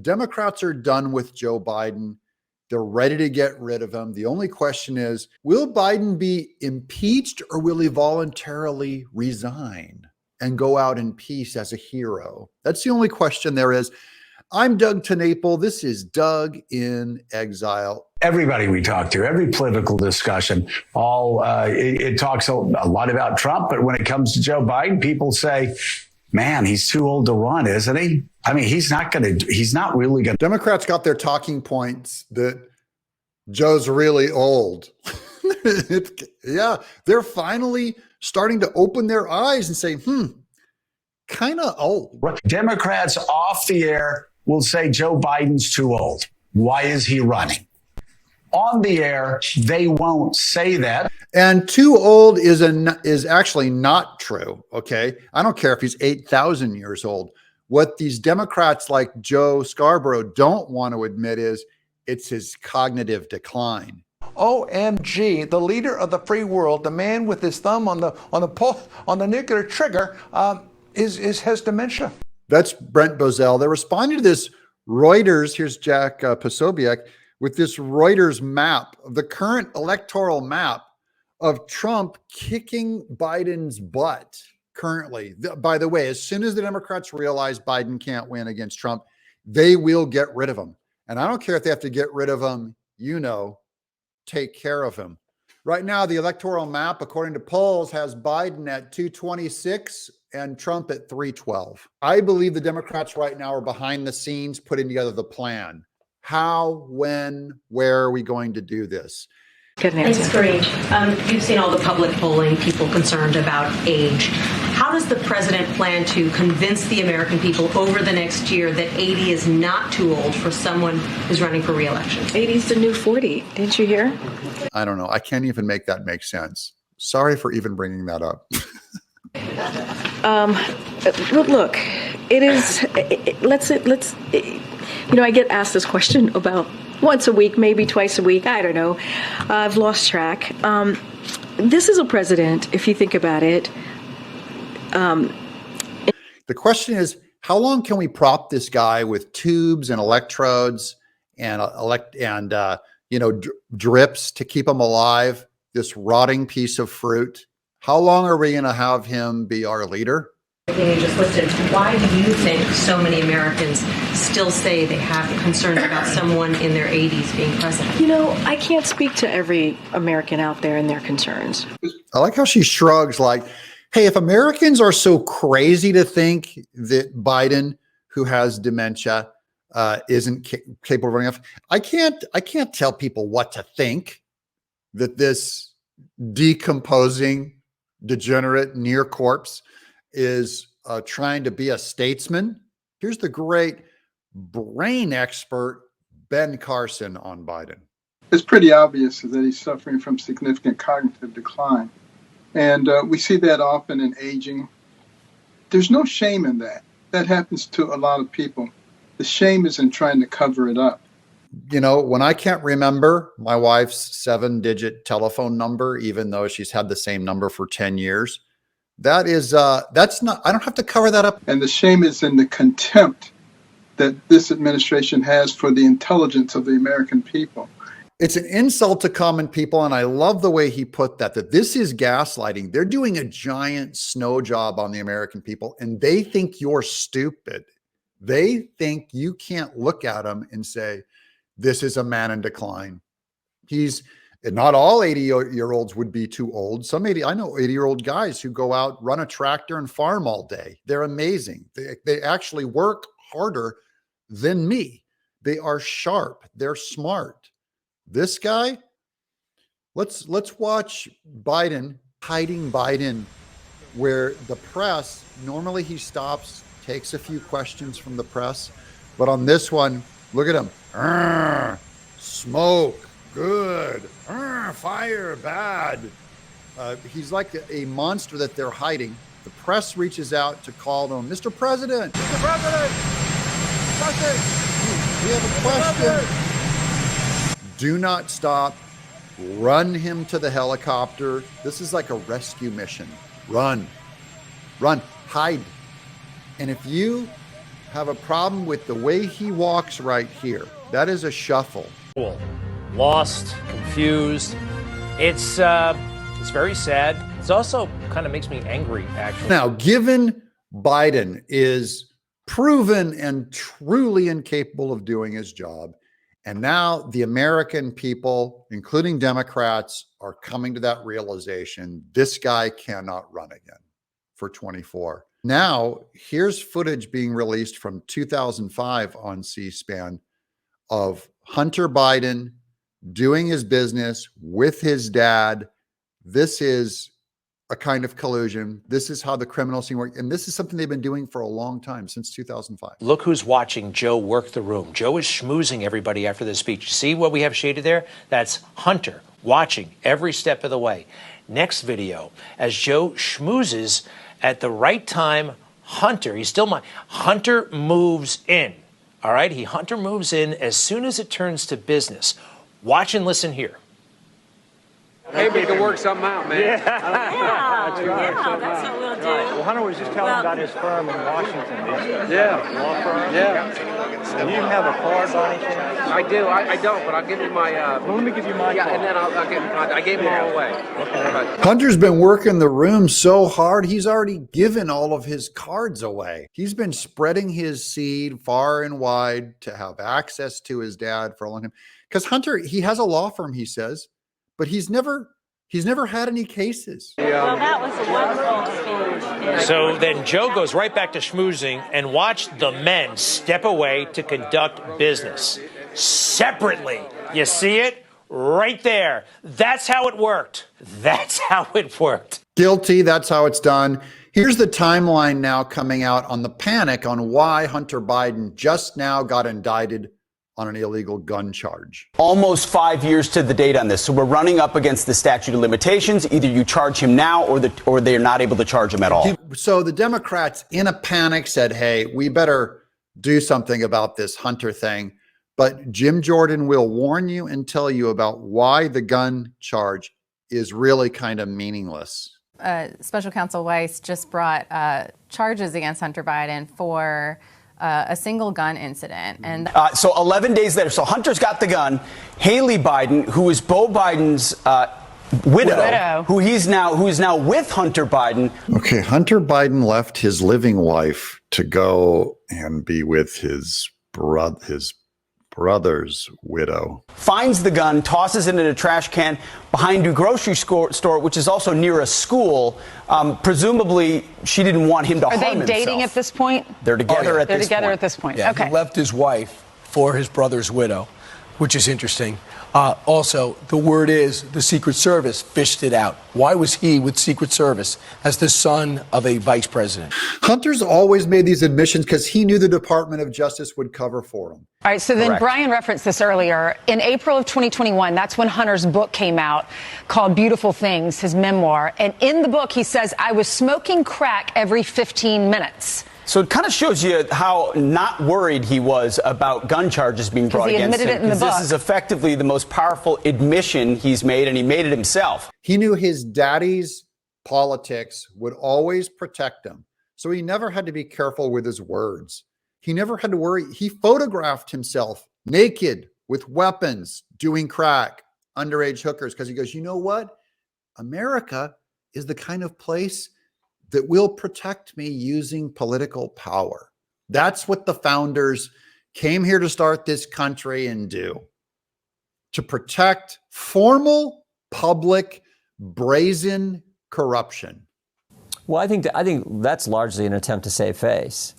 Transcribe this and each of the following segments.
Democrats are done with Joe Biden. They're ready to get rid of him. The only question is, will Biden be impeached or will he voluntarily resign and go out in peace as a hero? That's the only question there is. I'm Doug TenNapel. This is Doug in Exile. Everybody we talk to, every political discussion, it talks a lot about Trump, but when it comes to Joe Biden, people say, man, he's too old to run, isn't he? I mean, he's not really going to. Democrats got their talking points that Joe's really old. Yeah, they're finally starting to open their eyes and say, kind of old. Democrats off the air will say Joe Biden's too old. Why is he running? On the air, they won't say that. And too old is actually not true, okay? I don't care if he's 8,000 years old. What these Democrats like Joe Scarborough don't want to admit is it's his cognitive decline. OMG, the leader of the free world, the man with his thumb on the nuclear trigger, has dementia. That's Brent Bozell. They're responding to this Reuters. Here's Jack Posobiec with this Reuters map, the current electoral map of Trump kicking Biden's butt currently. By the way, as soon as the Democrats realize Biden can't win against Trump, they will get rid of him. And I don't care if they have to get rid of him, take care of him. Right now, the electoral map, according to polls, has Biden at 226 and Trump at 312. I believe the Democrats right now are behind the scenes putting together the plan. How, when, where are we going to do this? Thanks, Corinne. You've seen all the public polling, people concerned about age. How does the president plan to convince the American people over the next year that 80 is not too old for someone who's running for re-election? 80 is the new 40. Didn't you hear? I don't know. I can't even make that make sense. Sorry for even bringing that up. Look, it is. Let's. I get asked this question about once a week, maybe twice a week. I don't know. I've lost track. This is a president, if you think about it. The question is, how long can we prop this guy with tubes and electrodes and drips to keep him alive? This rotting piece of fruit. How long are we going to have him be our leader? You just listed. Why do you think so many Americans still say they have concerns about someone in their 80s being president? I can't speak to every American out there and their concerns. I like how she shrugs like, hey, if Americans are so crazy to think that Biden, who has dementia, isn't capable of running off, I can't tell people what to think that this decomposing, degenerate near corpse is trying to be a statesman. Here's the great brain expert, Ben Carson, on Biden. It's pretty obvious that he's suffering from significant cognitive decline. And we see that often in aging. There's no shame in that. That happens to a lot of people. The shame is in trying to cover it up. When I can't remember my wife's 7-digit telephone number, even though she's had the same number for 10 years, that's not, I don't have to cover that up. And the shame is in the contempt that this administration has for the intelligence of the American people. It's an insult to common people. And I love the way he put that this is gaslighting. They're doing a giant snow job on the American people, and they think you're stupid. They think you can't look at them and say, this is a man in decline. Not all 80-year-olds would be too old. I know 80-year-old guys who go out, run a tractor and farm all day. They're amazing. They actually work harder than me. They are sharp. They're smart. This guy, let's watch Biden, hiding Biden, where the press, normally he stops, takes a few questions from the press. But on this one, look at him. Smoke, good. Fire, bad. He's like a monster that they're hiding. The press reaches out to call to him, Mr. President, Mr. President, we have a question. Do not stop. Run him to the helicopter. This is like a rescue mission. Run, hide. And if you have a problem with the way he walks right here. That is a shuffle. Lost, confused. It's very sad. It's also kind of makes me angry, actually. Now, given Biden is proven and truly incapable of doing his job, and now the American people, including Democrats, are coming to that realization, this guy cannot run again for 24. Now, here's footage being released from 2005 on C-SPAN of Hunter Biden doing his business with his dad. This is a kind of collusion. This is how the criminal scene works. And this is something they've been doing for a long time, since 2005. Look who's watching Joe work the room. Joe is schmoozing everybody after the speech. See what we have shaded there? That's Hunter watching every step of the way. Next video, as Joe schmoozes at the right time, Hunter moves in. All right, Hunter moves in as soon as it turns to business. Watch and listen here. Maybe we can work something out, man. Yeah, that's what we'll do. Well, Hunter was just telling about his firm in Washington. Law firm. Yeah. Do you have a card by any chance? I do. I don't, but I'll give you my. Well, let me give you my card. And then I'll get. I gave them all away. Okay. Hunter's been working the room so hard, he's already given all of his cards away. He's been spreading his seed far and wide to have access to his dad for a long time. Because Hunter, he has a law firm, he says, but he's never had any cases. Well, that was a wonderful speech. So then Joe goes right back to schmoozing, and watch the men step away to conduct business separately. You see it right there. That's how it worked. That's how it worked. Guilty. That's how it's done. Here's the timeline now coming out on the panic on why Hunter Biden just now got indicted on an illegal gun charge. Almost 5 years to the date on this. So we're running up against the statute of limitations. Either you charge him now or they're not able to charge him at all. So the Democrats in a panic said, hey, we better do something about this Hunter thing. But Jim Jordan will warn you and tell you about why the gun charge is really kind of meaningless. Special Counsel Weiss just brought charges against Hunter Biden for a single gun incident. And so 11 days later, so Hunter's got the gun. Haley Biden, who is Beau Biden's widow, who is now with Hunter Biden. Okay, Hunter Biden left his living wife to go and be with his brother's widow. Finds the gun, tosses it in a trash can behind a grocery store, which is also near a school. Presumably, she didn't want him to harm himself. Are they dating at this point? They're together at this point. They're together at this point. Yeah, okay. He left his wife for his brother's widow, which is interesting. Also, the word is the Secret Service fished it out. Why was he with Secret Service as the son of a vice president? Hunter's always made these admissions because he knew the Department of Justice would cover for him. All right, so then Correct. Brian referenced this earlier. In April of 2021, that's when Hunter's book came out called Beautiful Things, his memoir. And in the book, he says, I was smoking crack every 15 minutes. So it kind of shows you how not worried he was about gun charges being brought against him. He admitted it in the book. This is effectively the most powerful admission he's made, and he made it himself. He knew his daddy's politics would always protect him. So he never had to be careful with his words. He never had to worry. He photographed himself naked with weapons, doing crack, underage hookers, because he goes, you know what? America is the kind of place that will protect me using political power. That's what the founders came here to start this country and do. To protect formal, public, brazen corruption. Well, I think that's largely an attempt to save face.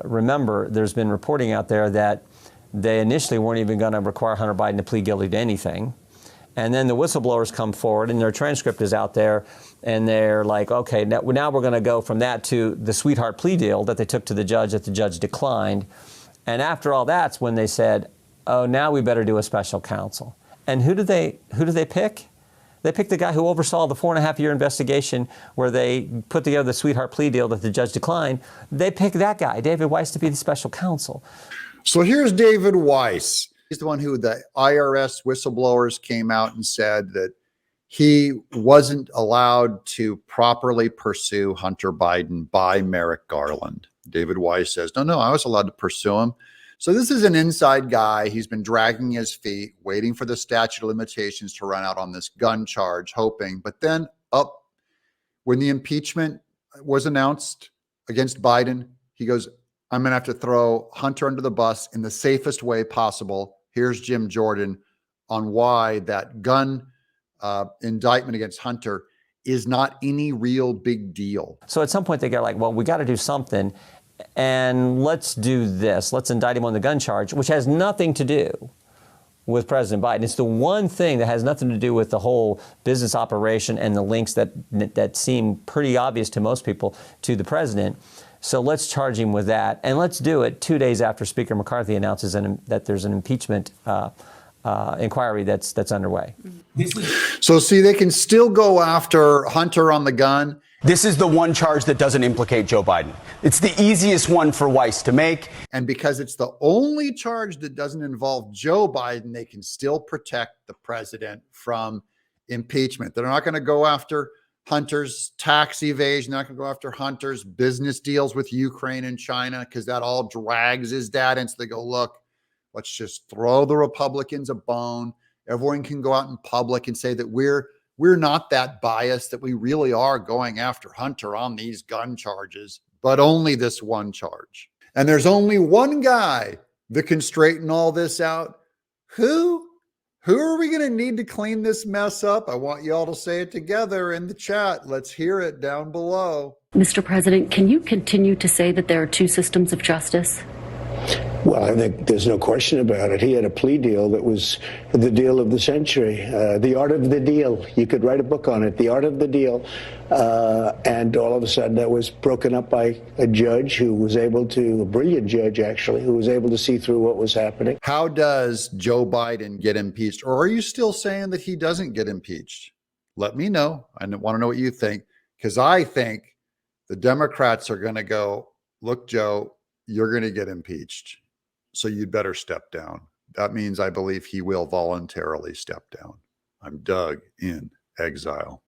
Remember, there's been reporting out there that they initially weren't even going to require Hunter Biden to plead guilty to anything. And then the whistleblowers come forward, and their transcript is out there, and they're like, okay, now we're going to go from that to the sweetheart plea deal that they took to the judge that the judge declined. And after all that's when they said, oh, now we better do a special counsel. And who did they pick? They picked the guy who oversaw the 4.5-year investigation where they put together the sweetheart plea deal that the judge declined. They picked that guy, David Weiss, to be the special counsel. So here's David Weiss. He's the one who the IRS whistleblowers came out and said that he wasn't allowed to properly pursue Hunter Biden by Merrick Garland. David Weiss says, no, I was allowed to pursue him. So this is an inside guy. He's been dragging his feet, waiting for the statute of limitations to run out on this gun charge, hoping. But then when the impeachment was announced against Biden, he goes, I'm going to have to throw Hunter under the bus in the safest way possible. Here's Jim Jordan on why that gun indictment against Hunter is not any real big deal. So at some point they get like, well, we got to do something, and let's do this. Let's indict him on the gun charge, which has nothing to do with President Biden. It's the one thing that has nothing to do with the whole business operation and the links that seem pretty obvious to most people to the president. So let's charge him with that, and let's do it 2 days after Speaker McCarthy announces that there's an impeachment inquiry that's underway. So see, they can still go after Hunter on the gun. This is the one charge that doesn't implicate Joe Biden. It's the easiest one for Weiss to make. And because it's the only charge that doesn't involve Joe Biden, they can still protect the president from impeachment. They're not going to go after Hunter's tax evasion. They're not going to go after Hunter's business deals with Ukraine and China, because that all drags his dad into. They go, look, let's just throw the Republicans a bone. Everyone can go out in public and say that we're not that biased, that we really are going after Hunter on these gun charges, but only this one charge. And there's only one guy that can straighten all this out. Who are we going to need to clean this mess up? I want you all to say it together in the chat. Let's hear it down below. Mr. President, can you continue to say that there are two systems of justice? Well, I think there's no question about it. He had a plea deal that was the deal of the century, the art of the deal. You could write a book on it, the art of the deal. And all of a sudden that was broken up by a judge who was able to, a brilliant judge actually, who was able to see through what was happening. How does Joe Biden get impeached? Or are you still saying that he doesn't get impeached? Let me know. I want to know what you think, because I think the Democrats are going to go, look, Joe, you're going to get impeached, so you'd better step down. That means I believe he will voluntarily step down. I'm Doug in Exile.